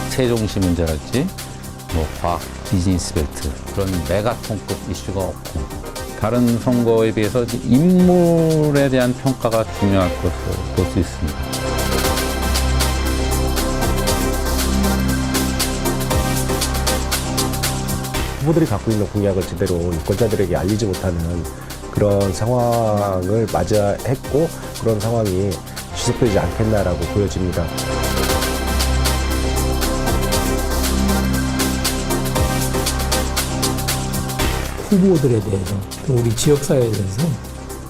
세종시 문제랄지 뭐 과학 비즈니스 벨트 그런 메가톤급 이슈가 없고 다른 선거에 비해서 인물에 대한 평가가 중요할 것으로 볼 수 있습니다. 후보들이 갖고 있는 공약을 제대로 유권자들에게 알리지 못하는 그런 상황을 맞이했고 그런 상황이 지속되지 않겠나라고 보여집니다. 후보들에 대해서 또 우리 지역사회에 대해서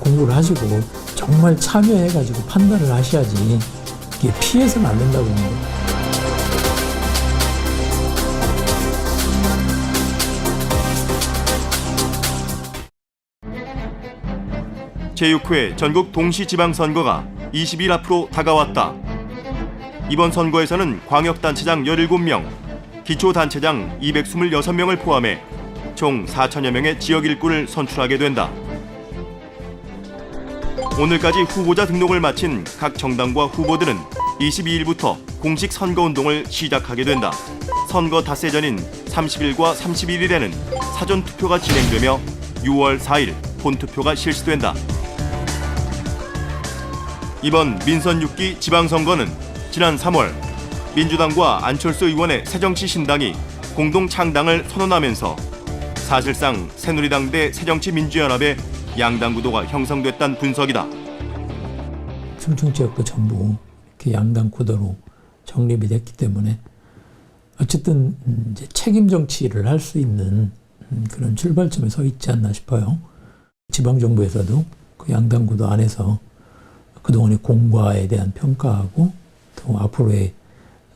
공부를 하시고 정말 참여해가지고 판단을 하셔야지 이게 피해서는 안 된다고 봅니다. 제6회 전국 동시지방선거가 20일 앞으로 다가왔다. 이번 선거에서는 광역단체장 17명, 기초단체장 226명을 포함해 총 4천여 명의 지역 일꾼을 선출하게 된다. 오늘까지 후보자 등록을 마친 각 정당과 후보들은 22일부터 공식 선거운동을 시작하게 된다. 선거 닷새 전인 30일과 31일에는 사전투표가 진행되며 6월 4일 본투표가 실시된다. 이번 민선 6기 지방선거는 지난 3월 민주당과 안철수 의원의 새정치 신당이 공동 창당을 선언하면서 사실상 새누리당 대 새정치민주연합의 양당 구도가 형성됐다는 분석이다. 충청 지역도 전부 이렇게 양당 구도로 정립이 됐기 때문에 어쨌든 이제 책임 정치를 할 수 있는 그런 출발점에 서 있지 않나 싶어요. 지방정부에서도 그 양당 구도 안에서 그동안의 공과에 대한 평가하고 또 앞으로의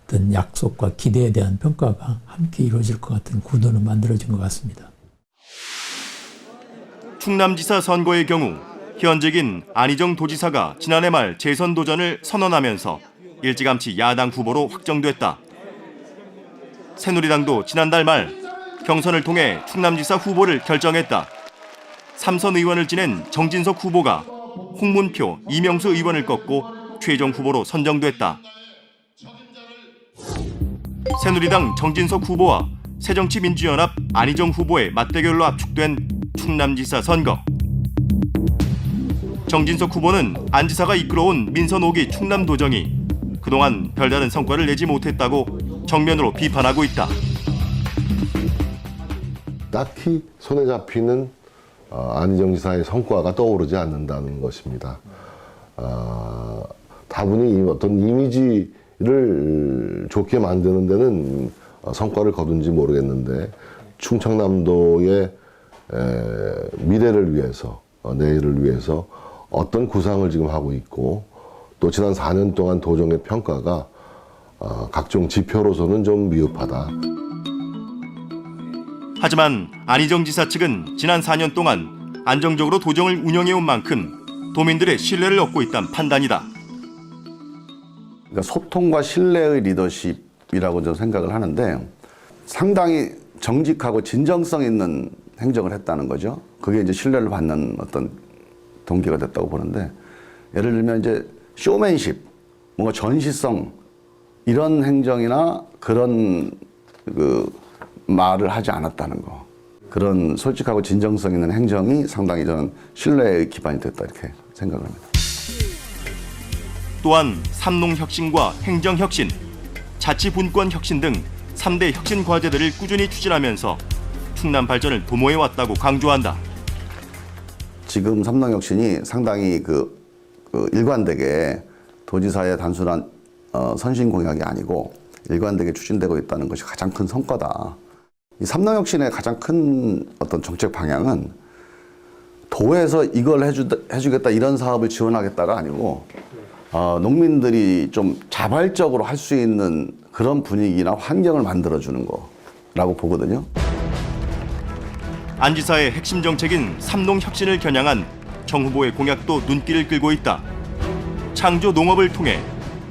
어떤 약속과 기대에 대한 평가가 함께 이루어질 것 같은 구도는 만들어진 것 같습니다. 충남지사 선거의 경우 현직인 안희정 도지사가 지난해 말 재선 도전을 선언하면서 일찌감치 야당 후보로 확정됐다. 새누리당도 지난달 말 경선을 통해 충남지사 후보를 결정했다. 3선 의원을 지낸 정진석 후보가 홍문표, 이명수 의원을 꺾고 최종 후보로 선정됐다. 새누리당 정진석 후보와 새정치민주연합 안희정 후보의 맞대결로 압축된 충남지사 선거. 정진석 후보는 안 지사가 이끌어온 민선 5기 충남도정이 그동안 별다른 성과를 내지 못했다고 정면으로 비판하고 있다. 딱히 손에 잡히는 안희정 지사의 성과가 떠오르지 않는다는 것입니다. 다분히 어떤 이미지를 좋게 만드는 데는 성과를 거둔지 모르겠는데 충청남도의 미래를 위해서, 내일을 위해서 어떤 구상을 지금 하고 있고 또 지난 4년 동안 도정의 평가가 각종 지표로서는 좀 미흡하다. 하지만 안희정 지사 측은 지난 4년 동안 안정적으로 도정을 운영해온 만큼 도민들의 신뢰를 얻고 있다는 판단이다. 그러니까 소통과 신뢰의 리더십이라고 저는 생각을 하는데 상당히 정직하고 진정성 있는 행정을 했다는 거죠. 그게 이제 신뢰를 받는 어떤 동기가 됐다고 보는데 예를 들면 이제 쇼맨십, 뭔가 전시성 이런 행정이나 그런 말을 하지 않았다는 거. 그런 솔직하고 진정성 있는 행정이 상당히 저는 신뢰의 기반이 됐다 이렇게 생각을 합니다. 또한 삼농혁신과 행정혁신, 자치분권혁신 등 3대 혁신 과제들을 꾸준히 추진하면서 충남 발전을 도모해왔다고 강조한다. 지금 삼농혁신이 상당히 일관되게 도지사의 단순한 선신 공약이 아니고 일관되게 추진되고 있다는 것이 가장 큰 성과다. 이 삼농혁신의 가장 큰 어떤 정책 방향은 도에서 이걸 해주겠다 이런 사업을 지원하겠다가 아니고 농민들이 좀 자발적으로 할 수 있는 그런 분위기나 환경을 만들어주는 거라고 보거든요. 안 지사의 핵심 정책인 삼농혁신을 겨냥한 정 후보의 공약도 눈길을 끌고 있다. 창조 농업을 통해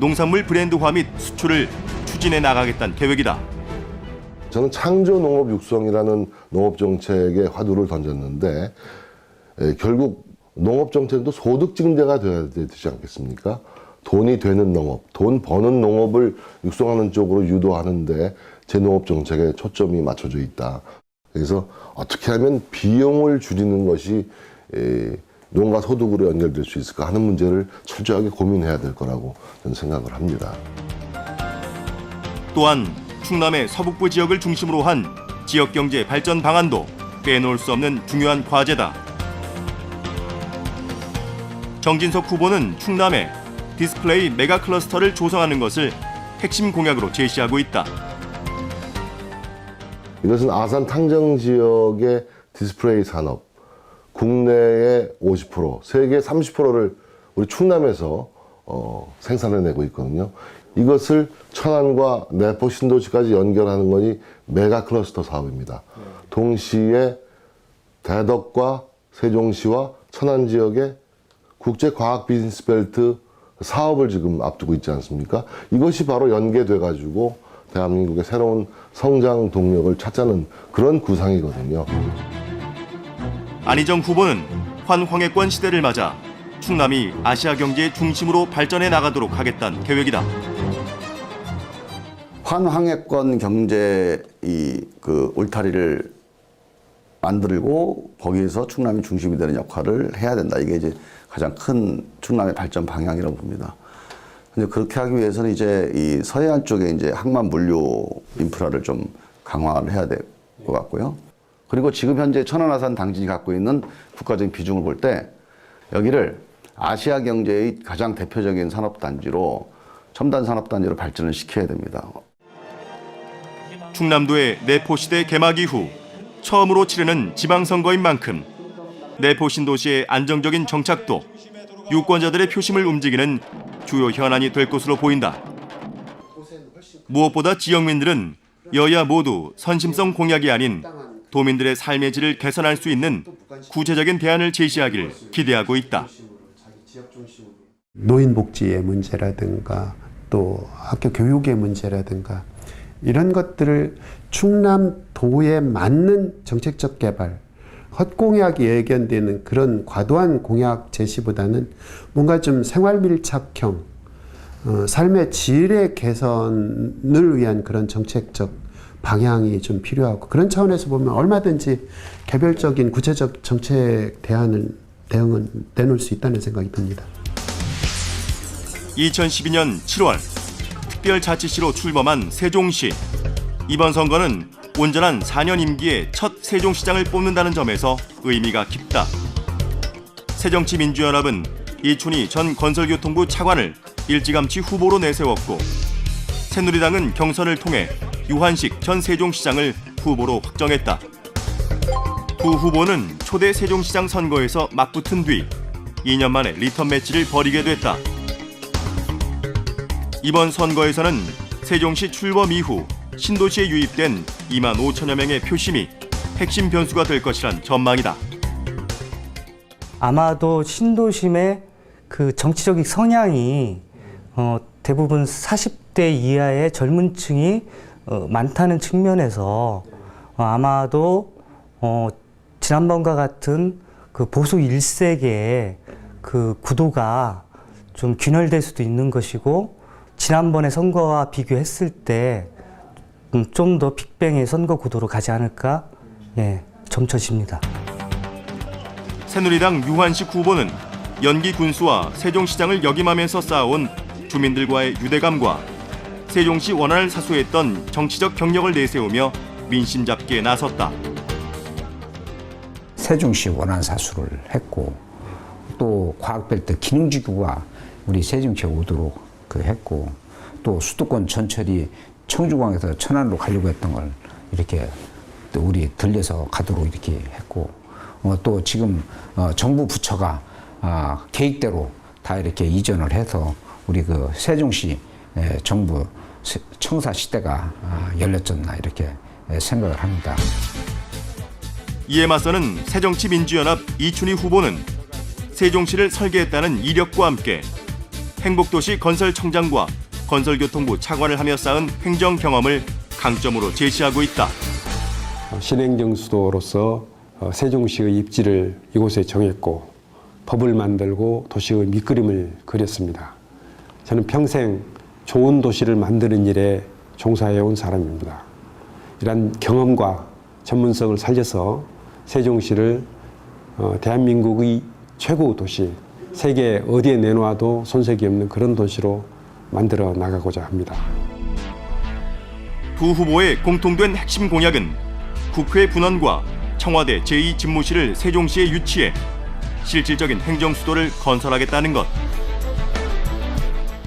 농산물 브랜드화 및 수출을 추진해 나가겠다는 계획이다. 저는 창조 농업 육성이라는 농업 정책에 화두를 던졌는데 결국 농업 정책도 소득 증대가 되어야 되지 않겠습니까? 돈이 되는 농업, 돈 버는 농업을 육성하는 쪽으로 유도하는데 제 농업 정책에 초점이 맞춰져 있다. 그래서 어떻게 하면 비용을 줄이는 것이 농가 소득으로 연결될 수 있을까 하는 문제를 철저하게 고민해야 될 거라고 저는 생각을 합니다. 또한 충남의 서북부 지역을 중심으로 한 지역경제 발전 방안도 빼놓을 수 없는 중요한 과제다. 정진석 후보는 충남에 디스플레이 메가 클러스터를 조성하는 것을 핵심 공약으로 제시하고 있다. 이것은 아산 탕정 지역의 디스플레이 산업, 국내의 50%, 세계 30%를 우리 충남에서 생산해내고 있거든요. 이것을 천안과 내포 신도시까지 연결하는 것이 메가 클러스터 사업입니다. 동시에 대덕과 세종시와 천안 지역의 국제 과학 비즈니스 벨트 사업을 지금 앞두고 있지 않습니까? 이것이 바로 연계돼 가지고 대한민국의 새로운 성장 동력을 찾자는 그런 구상이거든요. 안희정 후보는 환황해권 시대를 맞아 충남이 아시아 경제의 중심으로 발전해 나가도록 하겠다는 계획이다. 환황해권 경제 울타리를 만들고 거기에서 충남이 중심이 되는 역할을 해야 된다. 이게 이제 가장 큰 충남의 발전 방향이라고 봅니다. 근데 그렇게 하기 위해서는 이제 이 서해안 쪽에 이제 항만 물류 인프라를 좀 강화를 해야 될 것 같고요. 그리고 지금 현재 천안 아산 당진이 갖고 있는 국가적인 비중을 볼 때 여기를 아시아 경제의 가장 대표적인 산업단지로 첨단 산업단지로 발전을 시켜야 됩니다. 충남도의 내포시대 개막 이후 처음으로 치르는 지방선거인 만큼 내포 신도시의 안정적인 정착도, 유권자들의 표심을 움직이는 주요 현안이 될 것으로 보인다. 무엇보다 지역민들은 여야 모두 선심성 공약이 아닌 도민들의 삶의 질을 개선할 수 있는 구체적인 대안을 제시하길 기대하고 있다. 노인복지의 문제라든가 또 학교 교육의 문제라든가 이런 것들을 충남도에 맞는 정책적 개발, 헛공약이 예견되는 그런 과도한 공약 제시보다는 뭔가 좀 생활 밀착형, 삶의 질의 개선을 위한 그런 정책적 방향이 좀 필요하고 그런 차원에서 보면 얼마든지 개별적인 구체적 정책 대응은 내놓을 수 있다는 생각이 듭니다. 2012년 7월 특별자치시로 출범한 세종시. 이번 선거는 온전한 4년 임기의 첫 세종시장을 뽑는다는 점에서 의미가 깊다. 새정치민주연합은 이춘희 전 건설교통부 차관을 일찌감치 후보로 내세웠고 새누리당은 경선을 통해 유한식 전 세종시장을 후보로 확정했다. 두 후보는 초대 세종시장 선거에서 맞붙은 뒤 2년 만에 리턴 매치를 벌이게 됐다. 이번 선거에서는 세종시 출범 이후 신도시에 유입된 2만 5천여 명의 표심이 핵심 변수가 될 것이란 전망이다. 아마도 신도심의 그 정치적인 성향이 대부분 40대 이하의 젊은 층이 많다는 측면에서 아마도 지난번과 같은 그 보수 1세계의 그 구도가 좀 균열될 수도 있는 것이고 지난번의 선거와 비교했을 때 좀 더 빅뱅의 선거 구도로 가지 않을까 점쳐집니다. 새누리당 유한식 후보는 연기 군수와 세종시장을 역임하면서 쌓아온 주민들과의 유대감과 세종시 원안을 사수했던 정치적 경력을 내세우며 민심 잡기에 나섰다. 세종시 원안 사수를 했고 또 과학벨트 기능지구가 우리 세종시에 오도록 했고 또 수도권 전철이 청주광에서 천안으로 가려고 했던 걸 이렇게 또 우리 들려서 가도록 이렇게 했고 또 지금 정부 부처가 계획대로 다 이렇게 이전을 해서 우리 그 세종시 정부 청사 시대가 열렸었나 이렇게 생각을 합니다. 이에 맞서는 새정치민주연합 이춘희 후보는 세종시를 설계했다는 이력과 함께 행복도시 건설청장과 건설교통부 차관을 하며 쌓은 행정 경험을 강점으로 제시하고 있다. 신행정수도로서 세종시의 입지를 이곳에 정했고 법을 만들고 도시의 밑그림을 그렸습니다. 저는 평생 좋은 도시를 만드는 일에 종사해온 사람입니다. 이런 경험과 전문성을 살려서 세종시를 대한민국의 최고 도시, 세계 어디에 내놓아도 손색이 없는 그런 도시로 만들어 나가고자 합니다. 두 후보의 공통된 핵심 공약은 국회 분원과 청와대 제2집무실을 세종시에 유치해 실질적인 행정수도를 건설하겠다는 것.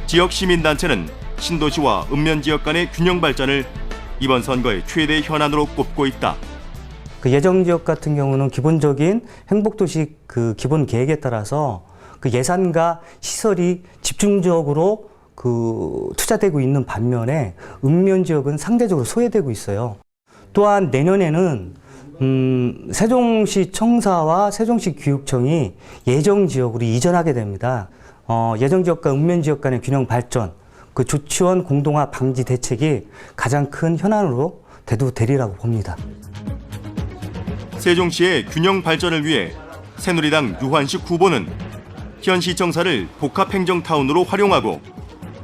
지역 시민단체는 신도시와 읍면지역 간의 균형 발전을 이번 선거의 최대 현안으로 꼽고 있다. 그 예정지역 같은 경우는 기본적인 행복도시 그 기본 계획에 따라서 그 예산과 시설이 집중적으로 그 투자되고 있는 반면에 읍면 지역은 상대적으로 소외되고 있어요. 또한 내년에는 세종시 청사와 세종시 교육청이 예정 지역으로 이전하게 됩니다. 예정 지역과 읍면 지역 간의 균형 발전, 그 조치원 공동화 방지 대책이 가장 큰 현안으로 대두되리라고 봅니다. 세종시의 균형 발전을 위해 새누리당 유한식 후보는 현 시청사를 복합행정타운으로 활용하고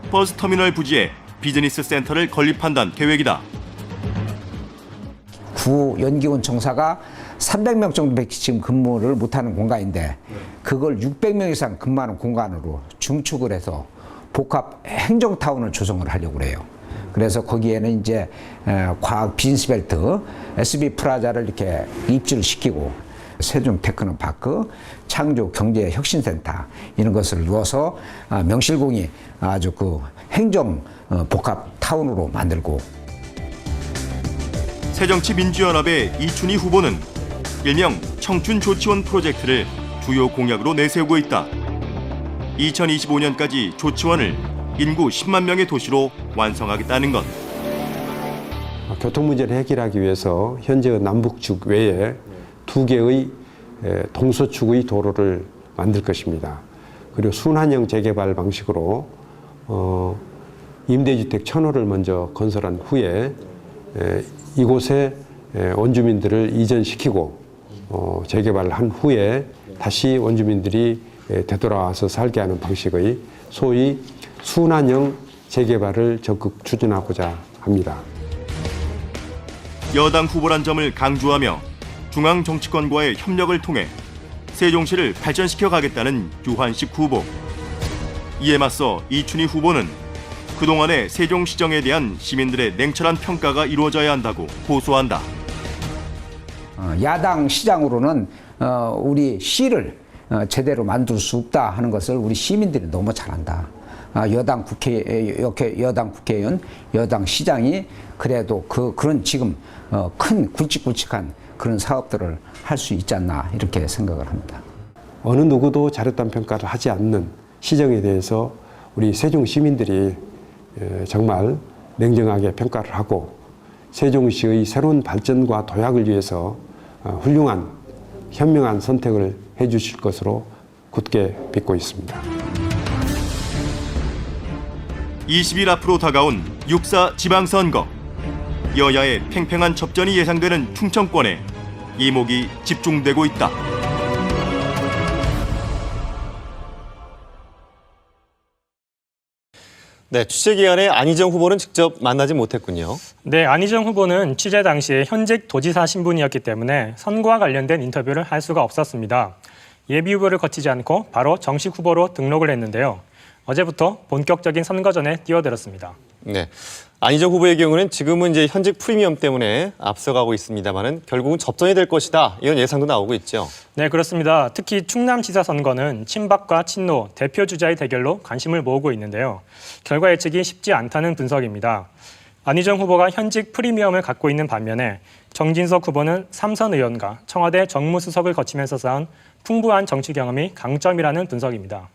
버스터미널 부지에 비즈니스 센터를 건립한다는 계획이다. 구 연기원 청사가 300명 정도밖에 지금 근무를 못하는 공간인데 그걸 600명 이상 근무하는 공간으로 중축을 해서 복합 행정타운을 조성을 하려고 그래요. 그래서 거기에는 이제 과학 비즈니스벨트, SB 프라자를 이렇게 입주를 시키고 세종 테크노파크, 창조 경제혁신센터 이런 것을 넣어서 명실공히 아주 그 행정 복합 타운으로 만들고. 새정치민주연합의 이춘희 후보는 일명 청춘조치원 프로젝트를 주요 공약으로 내세우고 있다. 2025년까지 조치원을 인구 10만 명의 도시로 완성하겠다는 것. 교통 문제를 해결하기 위해서 현재 남북축 외에 2개의 동서축의 도로를 만들 것입니다. 그리고 순환형 재개발 방식으로 임대주택 1000호를 먼저 건설한 후에 이곳에 원주민들을 이전시키고 재개발한 후에 다시 원주민들이 되돌아와서 살게 하는 방식의 소위 순환형 재개발을 적극 추진하고자 합니다. 여당 후보란 점을 강조하며 중앙 정치권과의 협력을 통해 세종시를 발전시켜 가겠다는 유한식 후보. 이에 맞서 이춘희 후보는 그동안의 세종시정에 대한 시민들의 냉철한 평가가 이루어져야 한다고 호소한다. 야당 시장으로는 우리 시를 제대로 만들 수 없다 하는 것을 우리 시민들이 너무 잘한다. 여당 국회의원, 여당 시장이 그래도 그런 지금 큰 굵직굵직한 그런 사업들을 할 수 있지 않나 이렇게 생각을 합니다. 어느 누구도 잘했다는 평가를 하지 않는 시정에 대해서 우리 세종 시민들이 정말 냉정하게 평가를 하고 세종시의 새로운 발전과 도약을 위해서 훌륭한 현명한 선택을 해주실 것으로 굳게 믿고 있습니다. 20일 앞으로 다가온 6.4 지방선거. 여야의 팽팽한 접전이 예상되는 충청권에 이목이 집중되고 있다. 네, 취재 기간에 안희정 후보는 직접 만나지 못했군요. 네, 안희정 후보는 취재 당시에 현직 도지사 신분이었기 때문에 선거와 관련된 인터뷰를 할 수가 없었습니다. 예비 후보를 거치지 않고 바로 정식 후보로 등록을 했는데요. 어제부터 본격적인 선거전에 뛰어들었습니다. 네, 안희정 후보의 경우는 지금은 이제 현직 프리미엄 때문에 앞서가고 있습니다만은 결국은 접전이 될 것이다 이런 예상도 나오고 있죠. 네, 그렇습니다. 특히 충남지사 선거는 친박과 친노 대표 주자의 대결로 관심을 모으고 있는데요. 결과 예측이 쉽지 않다는 분석입니다. 안희정 후보가 현직 프리미엄을 갖고 있는 반면에 정진석 후보는 삼선 의원과 청와대 정무수석을 거치면서 쌓은 풍부한 정치 경험이 강점이라는 분석입니다.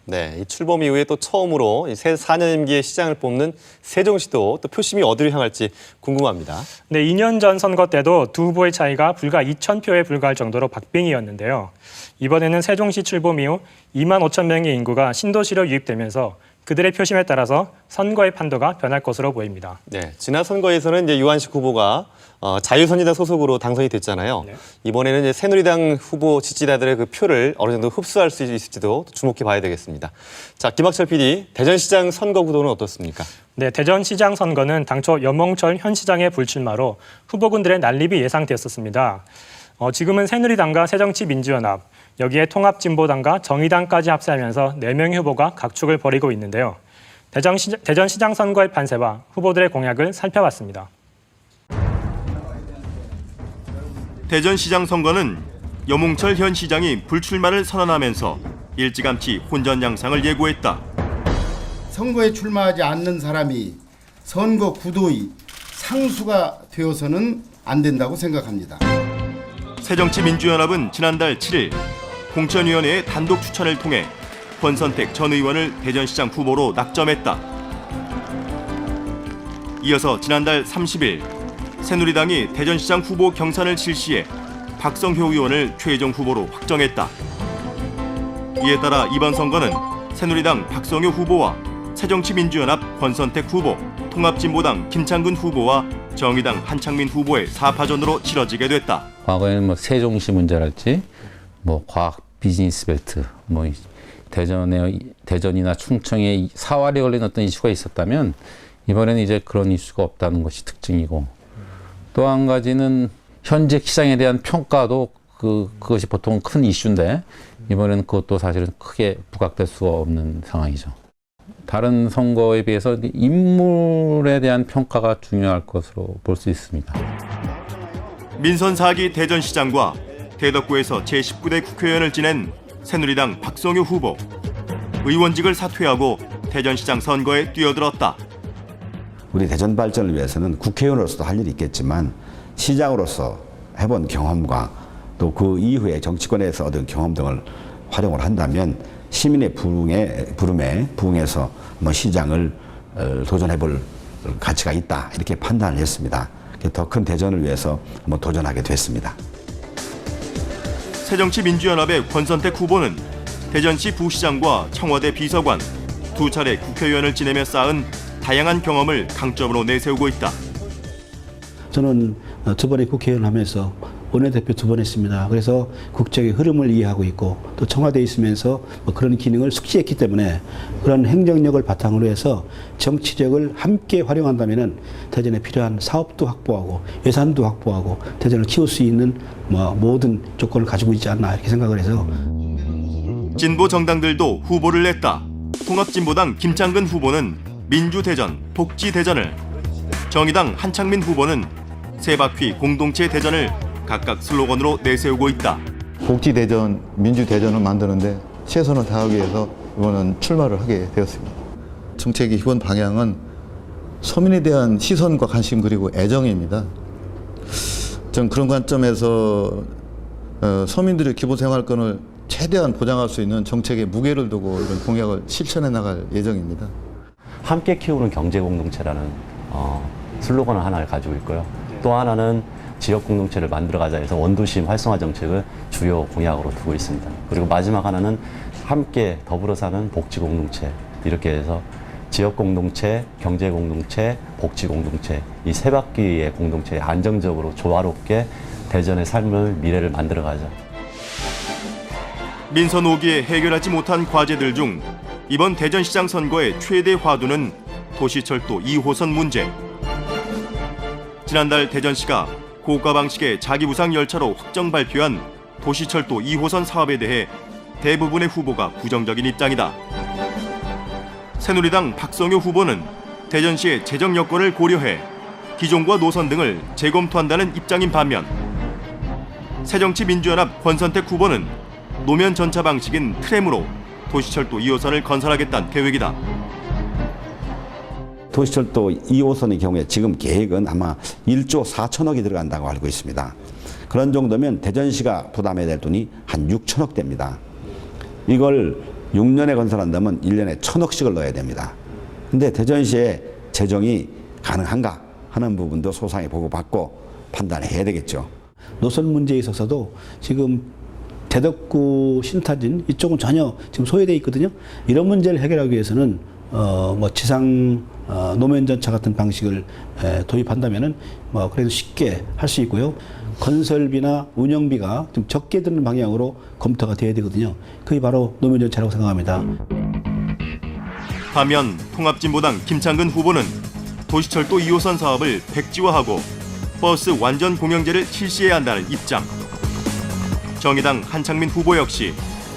네, 이 출범 이후에 또 처음으로 새 4년 임기의 시장을 뽑는 세종시도 또 표심이 어디로 향할지 궁금합니다. 네, 2년 전 선거 때도 두 후보의 차이가 불과 2,000표에 불과할 정도로 박빙이었는데요. 이번에는 세종시 출범 이후 2만 5천 명의 인구가 신도시로 유입되면서 그들의 표심에 따라서 선거의 판도가 변할 것으로 보입니다. 네, 지난 선거에서는 이제 유한식 후보가 자유선진당 소속으로 당선이 됐잖아요. 네. 이번에는 이제 새누리당 후보 지지자들의 그 표를 어느 정도 흡수할 수 있을지도 주목해 봐야 되겠습니다. 자, 김학철 PD, 대전시장 선거 구도는 어떻습니까? 네, 대전시장 선거는 당초 염홍철 현 시장의 불출마로 후보군들의 난립이 예상되었습니다. 지금은 새누리당과 새정치민주연합, 여기에 통합진보당과 정의당까지 합세하면서 4명의 후보가 각축을 벌이고 있는데요. 대전시장 선거의 판세와 후보들의 공약을 살펴봤습니다. 대전시장 선거는 염홍철 현 시장이 불출마를 선언하면서 일찌감치 혼전 양상을 예고했다. 선거에 출마하지 않는 사람이 선거 구도의 상수가 되어서는 안 된다고 생각합니다. 새정치민주연합은 지난달 7일 공천위원회의 단독 추천을 통해 권선택 전 의원을 대전시장 후보로 낙점했다. 이어서 지난달 30일 새누리당이 대전시장 후보 경선을 실시해 박성효 의원을 최종 후보로 확정했다. 이에 따라 이번 선거는 새누리당 박성효 후보와 새정치민주연합 권선택 후보, 통합진보당 김창근 후보와 정의당 한창민 후보의 4파전으로 치러지게 됐다. 과거에는 뭐 세종시 문제랄지 뭐 과학 비즈니스 벨트, 뭐 대전이나 충청에 사활이 걸린 어떤 이슈가 있었다면 이번에는 이제 그런 이슈가 없다는 것이 특징이고, 또 한 가지는 현직 시장에 대한 평가도 그것이 보통 큰 이슈인데 이번에는 그것도 사실은 크게 부각될 수가 없는 상황이죠. 다른 선거에 비해서 인물에 대한 평가가 중요할 것으로 볼 수 있습니다. 민선 4기 대전시장과 대덕구에서 제19대 국회의원을 지낸 새누리당 박성효 후보, 의원직을 사퇴하고 대전시장 선거에 뛰어들었다. 우리 대전 발전을 위해서는 국회의원으로서도 할 일이 있겠지만 시장으로서 해본 경험과 또 그 이후에 정치권에서 얻은 경험 등을 활용을 한다면 시민의 부름에 부응해서 시장을 도전해볼 가치가 있다, 이렇게 판단을 했습니다. 더 큰 대전을 위해서 도전하게 됐습니다. 새정치민주연합의 권선택 후보는 대전시 부시장과 청와대 비서관, 2차례 국회의원을 지내며 쌓은 다양한 경험을 강점으로 내세우고 있다. 저는 2번의 국회의원 하면서 원내대표 2번 했습니다. 그래서 국정의 흐름을 이해하고 있고 또 청와대에 있으면서 그런 기능을 숙지했기 때문에 그런 행정력을 바탕으로 해서 정치력을 함께 활용한다면 대전에 필요한 사업도 확보하고 예산도 확보하고 대전을 키울 수 있는 모든 조건을 가지고 있지 않나, 이렇게 생각을 해서. 진보 정당들도 후보를 냈다. 통합진보당 김창근 후보는 민주대전, 복지대전을, 정의당 한창민 후보는 세바퀴 공동체 대전을 각각 슬로건으로 내세우고 있다. 복지대전, 민주대전을 만드는데 최선을 다하기 위해서 이번은 출마를 하게 되었습니다. 정책의 기본 방향은 서민에 대한 시선과 관심 그리고 애정입니다. 전 그런 관점에서 서민들의 기본생활권을 최대한 보장할 수 있는 정책에 무게를 두고 이런 공약을 실천해 나갈 예정입니다. 함께 키우는 경제공동체라는 슬로건을 하나를 가지고 있고요. 또 하나는 지역 공동체를 만들어가자 해서 원도심 활성화 정책을 주요 공약으로 두고 있습니다. 그리고 마지막 하나는 함께 더불어 사는 복지 공동체, 이렇게 해서 지역 공동체, 경제 공동체, 복지 공동체, 이 세 바퀴의 공동체에 안정적으로 조화롭게 대전의 삶을, 미래를 만들어가자. 민선 5기에 해결하지 못한 과제들 중 이번 대전시장 선거의 최대 화두는 도시철도 2호선 문제. 지난달 대전시가 고가 방식의 자기부상 열차로 확정 발표한 도시철도 2호선 사업에 대해 대부분의 후보가 부정적인 입장이다. 새누리당 박성효 후보는 대전시의 재정 여건을 고려해 기종과 노선 등을 재검토한다는 입장인 반면, 새정치민주연합 권선택 후보는 노면 전차 방식인 트램으로 도시철도 2호선을 건설하겠다는 계획이다. 도시철도 2호선의 경우에 지금 계획은 아마 1조 4천억이 들어간다고 알고 있습니다. 그런 정도면 대전시가 부담해야 될 돈이 한 6천억 됩니다. 이걸 6년에 건설한다면 1년에 1,000억씩을 넣어야 됩니다. 근데 대전시의 재정이 가능한가 하는 부분도 소상히 보고받고 판단해야 되겠죠. 노선 문제에 있어서도 지금 대덕구 신타진 이쪽은 전혀 지금 소외되어 있거든요. 이런 문제를 해결하기 위해서는 뭐 지상 노면 전차 같은 방식을 도입한다면은 뭐 그래도 쉽게 할 수 있고요. 건설비나 운영비가 좀 적게 드는 방향으로 검토가 돼야 되거든요. 그게 바로 노면 전차라고 생각합니다. 반면 통합진보당 김창근 후보는 도시철도 2호선 사업을 백지화하고 버스 완전 공영제를 실시해야 한다는 입장. 정의당 한창민 후보 역시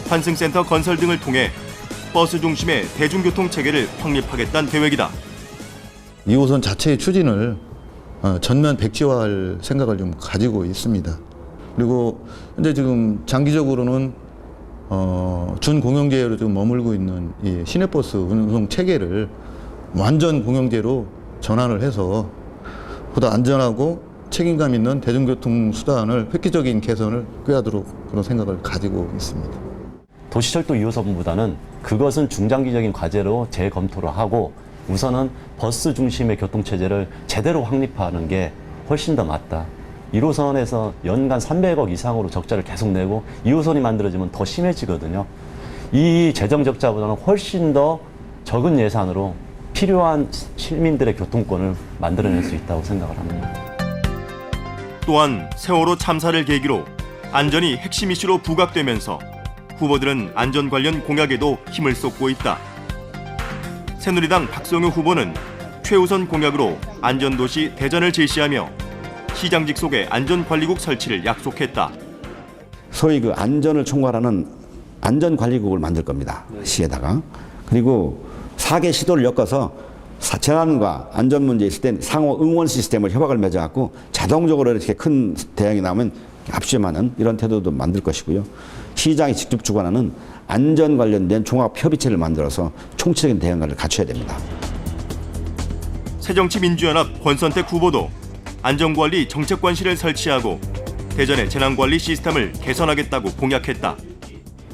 환승센터 건설 등을 통해 버스 중심의 대중교통 체계를 확립하겠다는 계획이다. 2호선 자체의 추진을 전면 백지화할 생각을 좀 가지고 있습니다. 그리고 현재 지금 장기적으로는 준공영제로 좀 머물고 있는 이 시내버스 운송 체계를 완전 공영제로 전환을 해서 보다 안전하고 책임감 있는 대중교통 수단을 획기적인 개선을 꾀하도록 그런 생각을 가지고 있습니다. 도시철도 2호선보다는 그것은 중장기적인 과제로 재검토를 하고 우선은 버스 중심의 교통체제를 제대로 확립하는 게 훨씬 더 맞다. 1호선에서 연간 300억 이상으로 적자를 계속 내고 2호선이 만들어지면 더 심해지거든요. 이 재정 적자보다는 훨씬 더 적은 예산으로 필요한 시민들의 교통권을 만들어낼 수 있다고 생각을 합니다. 또한 세월호 참사를 계기로 안전이 핵심 이슈로 부각되면서 후보들은 안전 관련 공약에도 힘을 쏟고 있다. 새누리당 박성효 후보는 최우선 공약으로 안전도시 대전을 제시하며 시장직 속에 안전관리국 설치를 약속했다. 소위 그 안전을 총괄하는 안전관리국을 만들 겁니다. 시에다가. 그리고 4개 시도를 엮어서 재난과 안전 문제 있을 땐 상호 응원 시스템을 협약을 맺어갖고 자동적으로 이렇게 큰 대응이 나오면 압수하는 이런 태도도 만들 것이고요. 시장이 직접 주관하는 안전 관련된 종합협의체를 만들어서 총체적인 대응을 갖춰야 됩니다. 새정치민주연합 권선택 후보도 안전관리 정책관실을 설치하고 대전의 재난관리 시스템을 개선하겠다고 공약했다.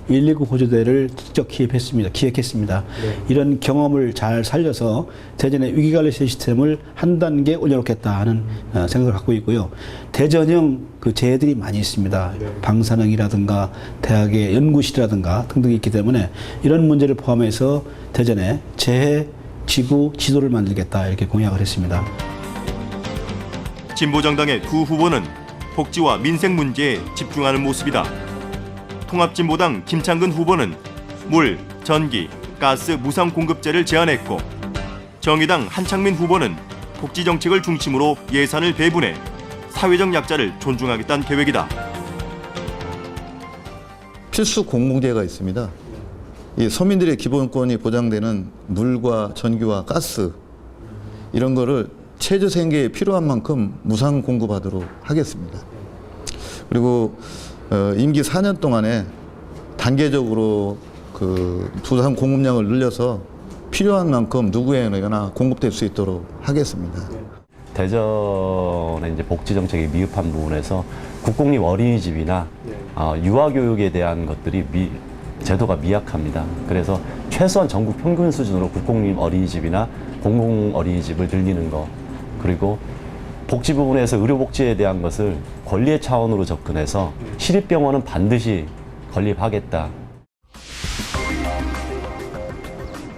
119 구조대를 직접 기획했습니다. 이런 경험을 잘 살려서 대전의 위기관리 시스템을 한 단계 올려놓겠다 하는 생각을 갖고 있고요. 대전형 그 재해들이 많이 있습니다. 방사능이라든가 대학의 연구실이라든가 등등이 있기 때문에 이런 문제를 포함해서 대전에 재해 지구 지도를 만들겠다 이렇게 공약을 했습니다. 진보정당의 두 후보는 복지와 민생 문제에 집중하는 모습이다. 통합진보당 김창근 후보는 물, 전기, 가스 무상 공급제를 제안했고 정의당 한창민 후보는 복지정책을 중심으로 예산을 배분해 사회적 약자를 존중하겠다는 계획이다. 필수 공공재가 있습니다. 이 서민들의 기본권이 보장되는 물과 전기와 가스 이런 거를 최저 생계에 필요한 만큼 무상 공급하도록 하겠습니다. 그리고 임기 4년 동안에 단계적으로 그 부산 공급량을 늘려서 필요한 만큼 누구에게나 공급될 수 있도록 하겠습니다. 대전의 이제 복지 정책이 미흡한 부분에서 국공립 어린이집이나 유아교육에 대한 것들이 제도가 미약합니다. 그래서 최소한 전국 평균 수준으로 국공립 어린이집이나 공공 어린이집을 늘리는 것, 그리고 복지 부분에서 의료복지에 대한 것을 권리의 차원으로 접근해서 시립병원은 반드시 건립하겠다.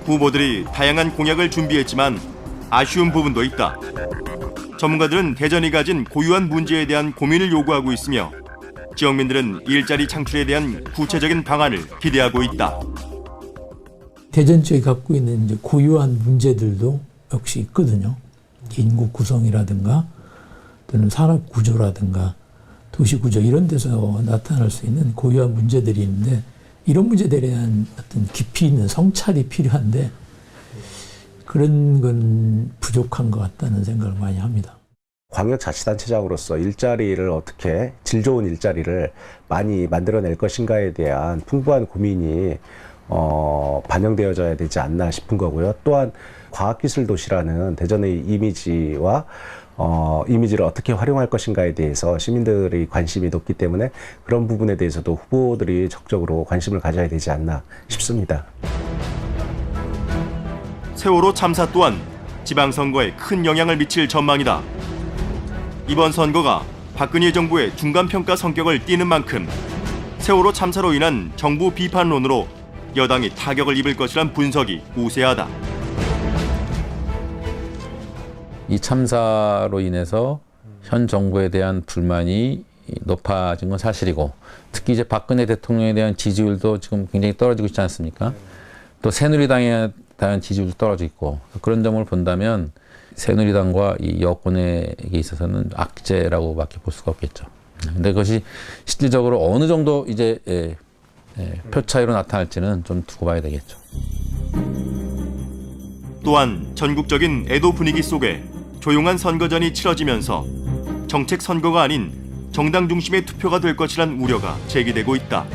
후보들이 다양한 공약을 준비했지만 아쉬운 부분도 있다. 전문가들은 대전이 가진 고유한 문제에 대한 고민을 요구하고 있으며 지역민들은 일자리 창출에 대한 구체적인 방안을 기대하고 있다. 대전 지역이 갖고 있는 이제 고유한 문제들도 역시 있거든요. 인구 구성이라든가 또는 산업 구조라든가 도시 구조 이런 데서 나타날 수 있는 고유한 문제들이 있는데 이런 문제들에 대한 어떤 깊이 있는 성찰이 필요한데 그런 건 부족한 것 같다는 생각을 많이 합니다. 광역자치단체장으로서 일자리를 어떻게 질 좋은 일자리를 많이 만들어낼 것인가에 대한 풍부한 고민이 반영되어져야 되지 않나 싶은 거고요. 또한 과학기술도시라는 대전의 이미지와 이미지를 어떻게 활용할 것인가에 대해서 시민들의 관심이 높기 때문에 그런 부분에 대해서도 후보들이 적극적으로 관심을 가져야 되지 않나 싶습니다. 세월호 참사 또한 지방선거에 큰 영향을 미칠 전망이다. 이번 선거가 박근혜 정부의 중간평가 성격을 띠는 만큼 세월호 참사로 인한 정부 비판론으로 여당이 타격을 입을 것이란 분석이 우세하다. 이 참사로 인해서 현 정부에 대한 불만이 높아진 건 사실이고, 특히 이제 박근혜 대통령에 대한 지지율도 지금 굉장히 떨어지고 있지 않습니까? 또 새누리당에 대한 지지율도 떨어지고 있고, 그런 점을 본다면 새누리당과 이 여권에 있어서는 악재라고밖에 볼 수가 없겠죠. 근데 그것이 실질적으로 어느 정도 이제 표 차이로 나타날지는 좀 두고 봐야 되겠죠. 또한 전국적인 애도 분위기 속에 조용한 선거전이 치러지면서 정책 선거가 아닌 정당 중심의 투표가 될 것이란 우려가 제기되고 있다.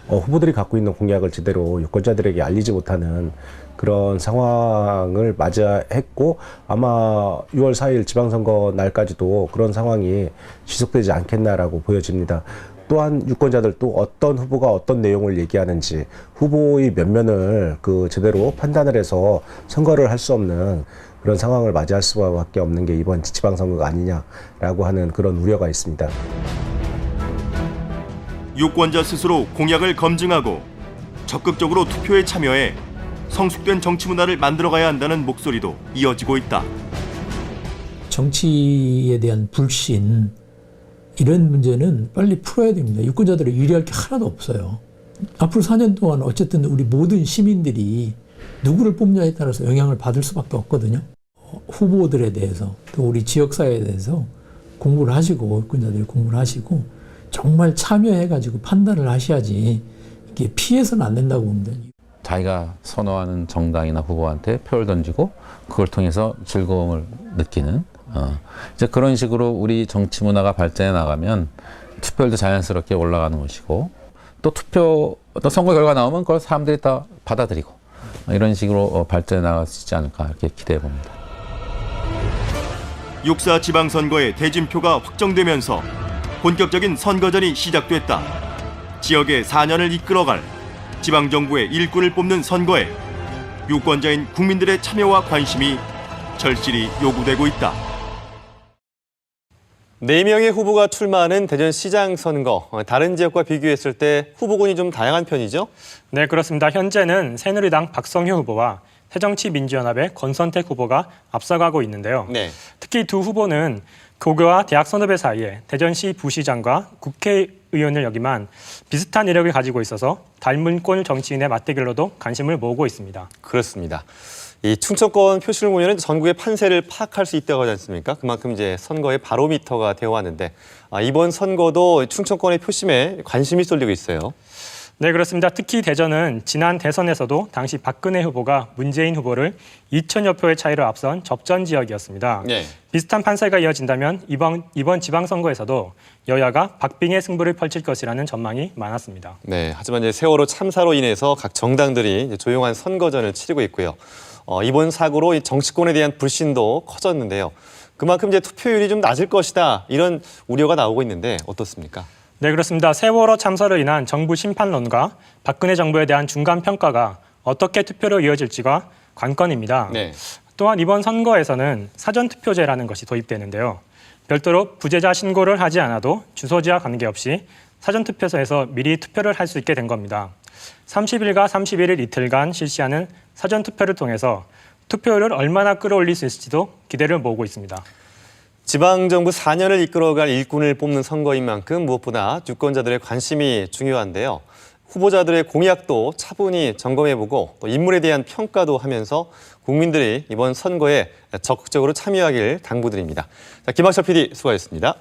후보들이 갖고 있는 공약을 제대로 유권자들에게 알리지 못하는 그런 상황을 맞이했고, 아마 6월 4일 지방선거 날까지도 그런 상황이 지속되지 않겠나라고 보여집니다. 또한 유권자들도 어떤 후보가 어떤 내용을 얘기하는지, 후보의 면면을 제대로 판단을 해서 선거를 할 수 없는 그런 상황을 맞이할 수밖에 없는 게 이번 지방선거가 아니냐라고 하는 그런 우려가 있습니다. 유권자 스스로 공약을 검증하고 적극적으로 투표에 참여해 성숙된 정치 문화를 만들어가야 한다는 목소리도 이어지고 있다. 정치에 대한 불신, 이런 문제는 빨리 풀어야 됩니다. 유권자들이 유리할 게 하나도 없어요. 앞으로 4년 동안 어쨌든 우리 모든 시민들이 누구를 뽑냐에 따라서 영향을 받을 수밖에 없거든요. 후보들에 대해서, 또 우리 지역사회에 대해서 공부를 하시고, 유권자들이 공부를 하시고 정말 참여해가지고 판단을 하셔야지 이게 피해서는 안 된다고 봅니다. 자기가 선호하는 정당이나 후보한테 표를 던지고 그걸 통해서 즐거움을 느끼는 이제 그런 식으로 우리 정치 문화가 발전해 나가면 투표율도 자연스럽게 올라가는 것이고, 또 선거 결과 나오면 그걸 사람들이 다 받아들이고, 이런 식으로 발전해 나갈 수 있지 않을까 이렇게 기대해 봅니다. 6.4 지방선거의 대진표가 확정되면서 본격적인 선거전이 시작됐다. 지역의 4년을 이끌어갈 지방정부의 일꾼을 뽑는 선거에 유권자인 국민들의 참여와 관심이 절실히 요구되고 있다. 4명의 후보가 출마하는 대전시장 선거, 다른 지역과 비교했을 때 후보군이 좀 다양한 편이죠? 네, 그렇습니다. 현재는 새누리당 박성효 후보와 새정치민주연합의 권선택 후보가 앞서가고 있는데요. 네. 특히 두 후보는 고교와 대학 선후배 사이에 대전시 부시장과 국회의원을 역임한 비슷한 이력을 가지고 있어서 닮은 꼴 정치인의 맞대결로도 관심을 모으고 있습니다. 그렇습니다. 이 충청권 표심을 보면 전국의 판세를 파악할 수 있다고 하지 않습니까? 그만큼 이제 선거의 바로미터가 되어 왔는데, 이번 선거도 충청권의 표심에 관심이 쏠리고 있어요. 네, 그렇습니다. 특히 대전은 지난 대선에서도 당시 박근혜 후보가 문재인 후보를 2천여 표의 차이로 앞선 접전 지역이었습니다. 네. 비슷한 판세가 이어진다면 이번 지방선거에서도 여야가 박빙의 승부를 펼칠 것이라는 전망이 많았습니다. 네, 하지만 이제 세월호 참사로 인해서 각 정당들이 이제 조용한 선거전을 치르고 있고요. 이번 사고로 정치권에 대한 불신도 커졌는데요. 그만큼 이제 투표율이 좀 낮을 것이다, 이런 우려가 나오고 있는데 어떻습니까? 네, 그렇습니다. 세월호 참사로 인한 정부 심판론과 박근혜 정부에 대한 중간 평가가 어떻게 투표로 이어질지가 관건입니다. 네. 또한 이번 선거에서는 사전투표제라는 것이 도입되는데요. 별도로 부재자 신고를 하지 않아도 주소지와 관계없이 사전투표소에서 미리 투표를 할 수 있게 된 겁니다. 30일과 31일 이틀간 실시하는 사전투표를 통해서 투표율을 얼마나 끌어올릴 수 있을지도 기대를 모으고 있습니다. 지방정부 4년을 이끌어갈 일꾼을 뽑는 선거인 만큼 무엇보다 유권자들의 관심이 중요한데요. 후보자들의 공약도 차분히 점검해보고 또 인물에 대한 평가도 하면서 국민들이 이번 선거에 적극적으로 참여하길 당부드립니다. 자, 김학철 PD 수고하셨습니다.